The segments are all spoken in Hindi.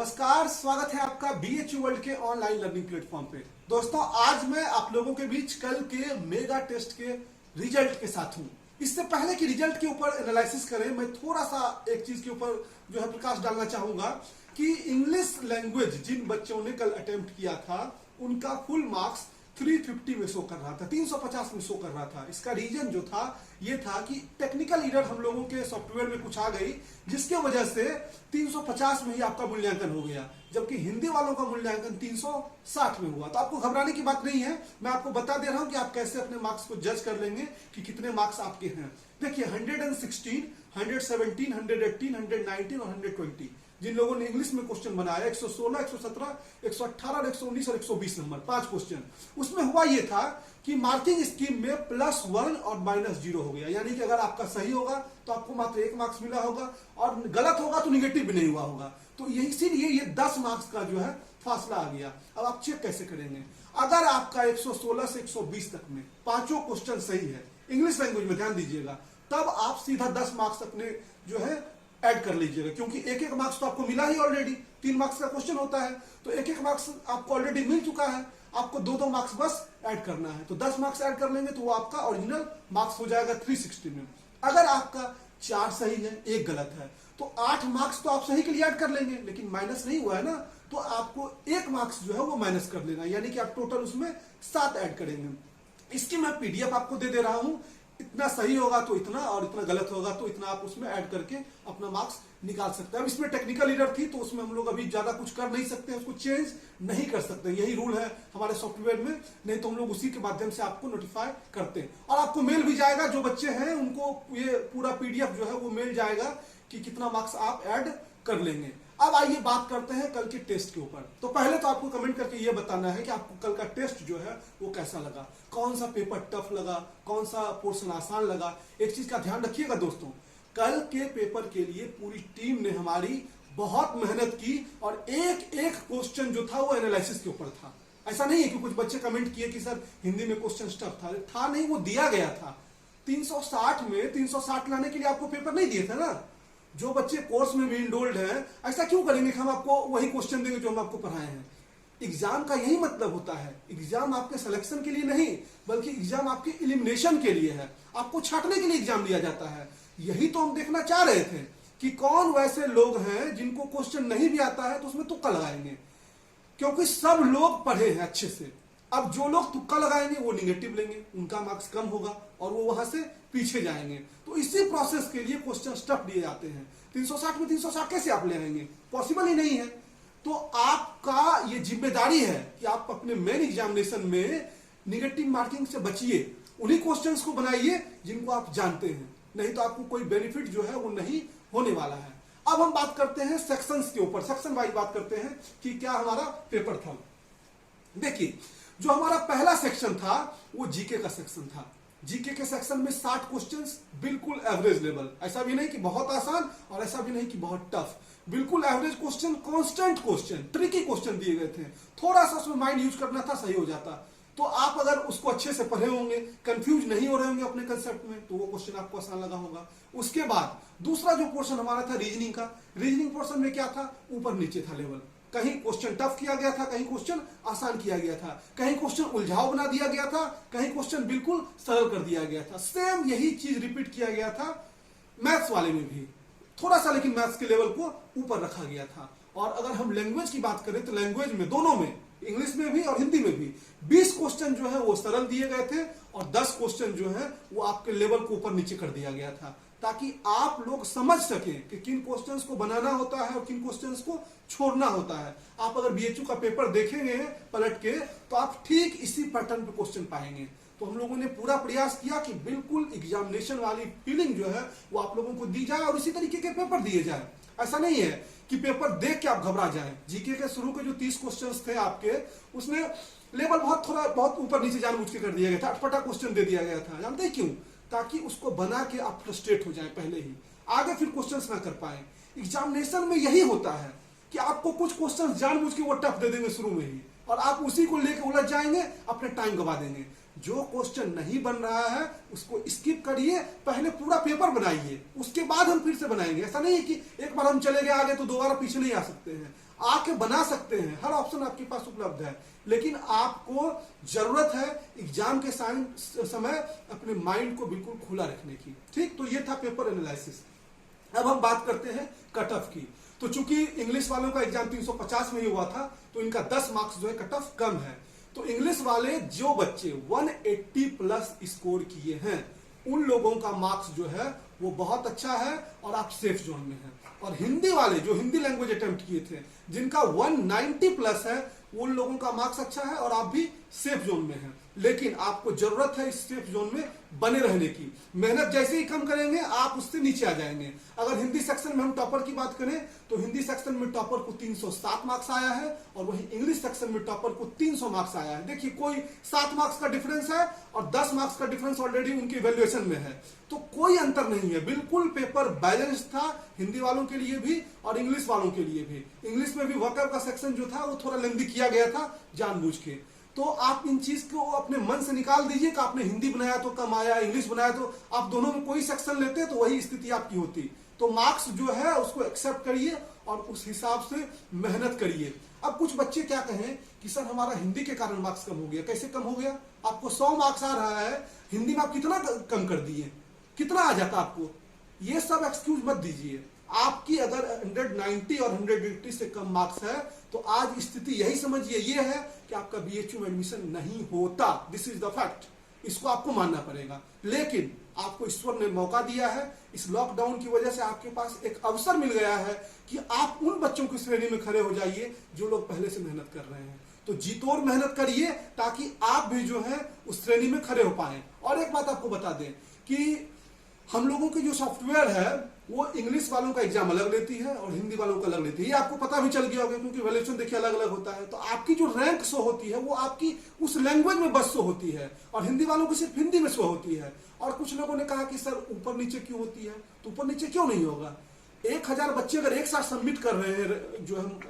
नमस्कार, स्वागत है आपका BHU वर्ल्ड के ऑनलाइन लर्निंग प्लेटफॉर्म पे। दोस्तों, आज मैं आप लोगों के बीच कल के मेगा टेस्ट के रिजल्ट के साथ हूं। इससे पहले कि रिजल्ट के ऊपर एनालिसिस करें, मैं थोड़ा सा एक चीज के ऊपर जो है प्रकाश डालना चाहूंगा कि इंग्लिश लैंग्वेज जिन बच्चों ने कल अटेम्प्ट किया था उनका फुल मार्क्स 350 में शो कर रहा था, 350 में शो कर रहा था। इसका रीजन जो था ये था कि टेक्निकल एरर हम लोगों के सॉफ्टवेयर में कुछ आ गई, जिसके वजह से 350 में ही आपका मूल्यांकन हो गया, जबकि हिंदी वालों का मूल्यांकन 360 में हुआ। तो आपको घबराने की बात नहीं है, मैं आपको बता दे रहा हूं कि आप कैसे अपने मार्क्स को जज कर लेंगे कि कितने मार्क्स आपके हैं। देखिए 116, 117, 118, 119 और 120 जिन लोगों ने इंग्लिश में क्वेश्चन बनाया, 116, 117, 118, 119 और 120 नंबर, 5 क्वेश्चन। उसमें हुआ यह था कि मार्किंग स्कीम में +1 और -0 हो गया, यानी कि अगर आपका सही होगा तो आपको मात्र 1 मार्क्स मिला होगा और गलत होगा तो निगेटिव भी नहीं हुआ होगा। तो इसीलिए ये 10 मार्क्स का जो है फासला आ गया। अब आप चेक कैसे करेंगे? अगर आपका 116 से 120 तक में पांचों क्वेश्चन सही है इंग्लिश लैंग्वेज में, ध्यान दीजिएगा, तब आप सीधा 10 मार्क्स अपने जो है ऐड कर लीजिएगा, क्योंकि एक एक मार्क्स तो आपको मिला ही ऑलरेडी। 3 मार्क्स का क्वेश्चन होता है तो एक एक मार्क्स आपको ऑलरेडी मिल चुका है, आपको 2-2 मार्क्स बस ऐड करना है। तो 10 मार्क्स ऐड कर लेंगे तो वो आपका ओरिजिनल मार्क्स हो जाएगा 360 में। अगर आपका 4 सही है 1 गलत है तो 8 मार्क्स तो आप सही के लिए ऐड कर लेंगे, लेकिन माइनस नहीं हुआ है ना, तो आपको 1 मार्क्स जो है वो माइनस कर लेना, यानी कि आप टोटल उसमें 7 ऐड करेंगे। इसकी मैं PDF आपको दे रहा हूं, इतना सही होगा तो इतना और इतना गलत होगा तो इतना, आप उसमें ऐड करके अपना मार्क्स निकाल सकते हैं। अब इसमें टेक्निकल एरर थी तो उसमें हम लोग अभी ज्यादा कुछ कर नहीं सकते, उसको चेंज नहीं कर सकते, यही रूल है हमारे सॉफ्टवेयर में, नहीं तो हम लोग उसी के माध्यम से आपको नोटिफाई करते हैं। और आपको मेल भी जाएगा, जो बच्चे हैं उनको ये पूरा PDF जो है वो मेल जाएगा कि कितना मार्क्स आप ऐड कर लेंगे। अब आइए बात करते हैं कल के टेस्ट के ऊपर। तो पहले तो आपको कमेंट करके ये बताना है कि आपको कल का टेस्ट जो है वो कैसा लगा, कौन सा पेपर टफ लगा, कौन सा पोर्शन आसान लगा। एक चीज का ध्यान रखिएगा दोस्तों, कल के पेपर के लिए पूरी टीम ने हमारी बहुत मेहनत की और एक एक क्वेश्चन जो था वो एनालिसिस के ऊपर था। ऐसा नहीं है कि कुछ बच्चे कमेंट किए कि सर हिंदी में क्वेश्चन टफ था नहीं, वो दिया गया था। 360 में 360 लाने के लिए आपको पेपर नहीं दिए थे ना। जो बच्चे कोर्स में भी इनरोल्ड हैं, ऐसा क्यों करेंगे कि हम आपको वही क्वेश्चन देंगे जो हम आपको पढ़ाए हैं। एग्जाम का यही मतलब होता है, एग्जाम आपके सिलेक्शन के लिए नहीं बल्कि एग्जाम आपके एलिमिनेशन के लिए है, आपको छांटने के लिए एग्जाम दिया जाता है। यही तो हम देखना चाह रहे थे कि कौन वैसे लोग हैं जिनको क्वेश्चन नहीं भी आता है तो उसमें तुक्का लगाएंगे, क्योंकि सब लोग पढ़े हैं अच्छे से। अब जो लोग तुक्का लगाएंगे वो निगेटिव लेंगे, उनका मार्क्स कम होगा और वो वहां से पीछे जाएंगे। तो इसी प्रोसेस के लिए क्वेश्चन टफ दिए जाते हैं। 360 में 360 कैसे आप ले आएंगे? पॉसिबल ही नहीं है। तो आपका ये जिम्मेदारी है कि आप अपने मेन एग्जामिनेशन में निगेटिव मार्किंग से बचिए, उन्हीं क्वेश्चंस को बनाइए जिनको आप जानते हैं, नहीं तो आपको कोई बेनिफिट जो है वो नहीं होने वाला है। अब हम बात करते हैं सेक्शंस के ऊपर, सेक्शन वाइज बात करते हैं कि क्या हमारा पेपर था। देखिए, जो हमारा पहला सेक्शन था वो जीके का सेक्शन था। जीके के सेक्शन में 60 क्वेश्चंस, बिल्कुल एवरेज लेवल, ऐसा भी नहीं कि बहुत आसान और ऐसा भी नहीं कि बहुत टफ, बिल्कुल average question, constant question, tricky question दिए गए थे। थोड़ा सा उसमें माइंड यूज करना था, सही हो जाता। तो आप अगर उसको अच्छे से पढ़े होंगे, कंफ्यूज नहीं हो रहे होंगे अपने कंसेप्ट में, तो वो क्वेश्चन आपको आसान लगा होगा। उसके बाद दूसरा जो पोर्शन हमारा था रीजनिंग का, रीजनिंग पोर्शन में क्या था, ऊपर नीचे था लेवल। कहीं क्वेश्चन टफ किया गया था, कहीं क्वेश्चन आसान किया गया था, कहीं क्वेश्चन उलझाव बना दिया गया था, कहीं क्वेश्चन बिल्कुल सरल कर दिया गया था। सेम यही चीज रिपीट किया गया था मैथ्स वाले में भी, थोड़ा सा लेकिन मैथ्स के लेवल को ऊपर रखा गया था। और अगर हम लैंग्वेज की बात करें तो लैंग्वेज में, दोनों में, इंग्लिश में भी और हिंदी में भी 20 क्वेश्चन जो है वो सरल दिए गए थे और 10 क्वेश्चन जो है वो आपके लेवल को ऊपर नीचे कर दिया गया था, ताकि आप लोग समझ सकें कि किन क्वेश्चंस को बनाना होता है और किन क्वेश्चंस को छोड़ना होता है। आप अगर BHU का पेपर देखेंगे पलट के तो आप ठीक इसी पैटर्न पे क्वेश्चन पाएंगे। तो हम लोगों ने पूरा प्रयास किया कि बिल्कुल एग्जामिनेशन वाली फीलिंग जो है वो आप लोगों को दी जाए और इसी तरीके के पेपर दिए जाए। ऐसा नहीं है कि पेपर देख के आप घबरा जाएं। जीके के शुरू के जो 30 क्वेश्चंस थे आपके, उसमें लेवल बहुत ऊपर नीचे जानबूझ के कर दिया गया था, अटपटा क्वेश्चन दे दिया गया था। जानते हैं क्यों? ताकि उसको बना के आप फ्रस्ट्रेट हो जाए पहले ही, आगे फिर क्वेश्चंस ना कर पाए। एग्जामिनेशन में यही होता है कि आपको कुछ क्वेश्चंस जानबूझ के वो टफ दे देंगे शुरू में ही और आप उसी को लेकर उलझ जाएंगे, अपने टाइम गवा देंगे। जो क्वेश्चन नहीं बन रहा है उसको स्किप करिए, पहले पूरा पेपर बनाइए, उसके बाद हम फिर से बनाएंगे। ऐसा नहीं है कि एक बार हम चले गए आगे तो दोबारा पीछे नहीं आ सकते हैं। आके बना सकते हैं, हर ऑप्शन आपके पास उपलब्ध है, लेकिन आपको जरूरत है एग्जाम के समय अपने माइंड को बिल्कुल खुला रखने की। ठीक, तो ये था पेपर एनालिसिस। अब हम बात करते हैं कट ऑफ की। तो चूंकि इंग्लिश वालों का एग्जाम 350 में ही हुआ था, तो इनका 10 मार्क्स जो है कट ऑफ कम है। तो इंग्लिश वाले जो बच्चे 180 प्लस स्कोर किए हैं, उन लोगों का मार्क्स जो है वो बहुत अच्छा है और आप सेफ जोन में हैं। और हिंदी वाले जो हिंदी लैंग्वेज अटेम्प्ट किए थे, जिनका 190 प्लस है, उन लोगों का मार्क्स अच्छा है और आप भी सेफ जोन में हैं। लेकिन आपको जरूरत है इस सेफ जोन में बने रहने की। मेहनत जैसे ही कम करेंगे आप उससे नीचे आ जाएंगे। अगर हिंदी सेक्शन में हम टॉपर की बात करें, तो हिंदी सेक्शन में टॉपर को 307 मार्क्स आया है और वहीं इंग्लिश सेक्शन में टॉपर को 300 मार्क्स आया है। देखिए, कोई 7 मार्क्स का डिफरेंस है और 10 मार्क्स का डिफरेंस ऑलरेडी उनके इवैल्यूएशन में है, तो कोई अंतर नहीं है। बिल्कुल पेपर बैलेंस था, हिंदी वालों के लिए भी और इंग्लिश वालों के लिए भी। इंग्लिश में भी वोकैब का सेक्शन जो था वो थोड़ा लेंथी किया गया था जानबूझ के। तो आप इन चीज को अपने मन से निकाल दीजिए कि आपने हिंदी बनाया तो कम आया, इंग्लिश बनाया तो आप दोनों में कोई सेक्शन लेते तो वही स्थिति आपकी होती। तो मार्क्स जो है उसको एक्सेप्ट करिए और उस हिसाब से मेहनत करिए। अब कुछ बच्चे क्या कहें कि सर हमारा हिंदी के कारण मार्क्स कम हो गया। कैसे कम हो गया? आपको 100 मार्क्स आ रहा है, हिंदी में आप कितना कम कर दिए, कितना आ जाता आपको? ये सब एक्सक्यूज मत दीजिए। आपकी अगर 190 और 180 से कम मार्क्स है तो आज स्थिति यही समझिए ये है कि आपका बीएचयू में एडमिशन नहीं होता। दिस इज द फैक्ट, इसको आपको मानना पड़ेगा। लेकिन आपको ईश्वर ने मौका दिया है, इस लॉकडाउन की वजह से आपके पास एक अवसर मिल गया है कि आप उन बच्चों की श्रेणी में खड़े हो जाइए जो लोग पहले से मेहनत कर रहे हैं। तो जी तोड़ मेहनत करिए ताकि आप भी जो है उस श्रेणी में खड़े हो पाए। और एक बात आपको बता दें कि हम लोगों की जो सॉफ्टवेयर है वो इंग्लिश वालों का एग्जाम अलग लेती है और हिंदी वालों का अलग लेती है। ये आपको पता भी चल गया होगा क्योंकि वैल्यूएशन देखिए अलग अलग होता है। तो आपकी जो रैंक शो होती है वो आपकी उस लैंग्वेज में बस शो होती है और हिंदी वालों की सिर्फ हिंदी में शो होती है। और कुछ लोगों ने कहा कि सर ऊपर नीचे क्यों होती है? तो ऊपर नीचे क्यों नहीं होगा? 1000 बच्चे अगर एक साथ सबमिट कर रहे हैं जो हम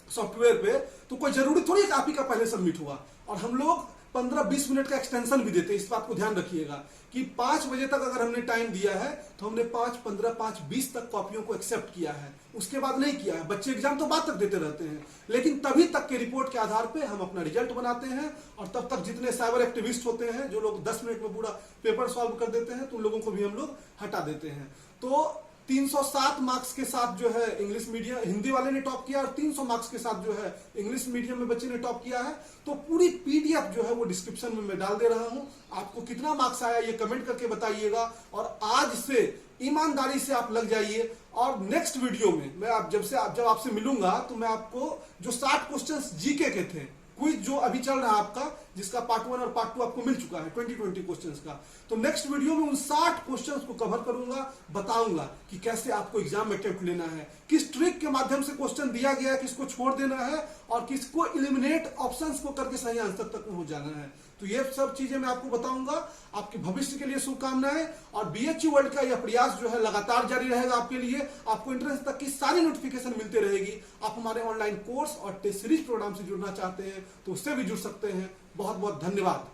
सॉफ्टवेयर पे, तो कोई जरूरी थोड़ी है आप ही का पहले सबमिट हुआ। और हम लोग 15-20 मिनट का एक्सटेंशन भी देते हैं। इस बात को ध्यान रखिएगा कि 5 बजे तक अगर हमने टाइम दिया है तो हमने 5:15, 5:20 तक कॉपियों को एक्सेप्ट किया है, उसके बाद नहीं किया है। बच्चे एग्जाम तो बाद तक देते रहते हैं, लेकिन तभी तक के रिपोर्ट के आधार पे हम अपना रिजल्ट बनाते हैं। और तब तक जितने साइबर एक्टिविस्ट होते हैं जो लोग 10 मिनट में पूरा पेपर सॉल्व कर देते हैं, तो उन लोगों को भी हम लोग हटा देते हैं। तो 307 मार्क्स के साथ जो है इंग्लिश मीडियम हिंदी वाले ने टॉप किया और 300 मार्क्स के साथ जो है इंग्लिश मीडियम में बच्चे ने टॉप किया है। तो पूरी पीडीएफ जो है वो डिस्क्रिप्शन में मैं डाल दे रहा हूं। आपको कितना मार्क्स आया ये कमेंट करके बताइएगा और आज से ईमानदारी से आप लग जाइए। और नेक्स्ट वीडियो में मैं जब आपसे मिलूंगा तो मैं आपको जो 60 क्वेश्चंस जीके के थे, क्विज जो अभी चल रहा है आपका, जिसका पार्ट 1 और पार्ट 2 आपको मिल चुका है 2020 क्वेश्चंस का, तो नेक्स्ट वीडियो में उन 60 क्वेश्चंस को कवर करूंगा, बताऊंगा कि कैसे आपको एग्जाम में अटेम्प्ट लेना है, किस ट्रिक के माध्यम से क्वेश्चन दिया गया है, किसको छोड़ देना है और किसको एलिमिनेट ऑप्शंस को करके सही आंसर तक पहुंच जाना है। तो ये सब चीजें मैं आपको बताऊंगा। आपके भविष्य के लिए शुभकामनाएं। और बीएचयू वर्ल्ड का यह प्रयास जो है लगातार जारी रहेगा आपके लिए। आपको एंट्रेंस तक की सारी नोटिफिकेशन मिलती रहेगी। आप हमारे ऑनलाइन कोर्स और टेस्ट सीरीज प्रोग्राम से जुड़ना चाहते हैं तो उससे भी जुड़ सकते हैं। बहुत बहुत धन्यवाद।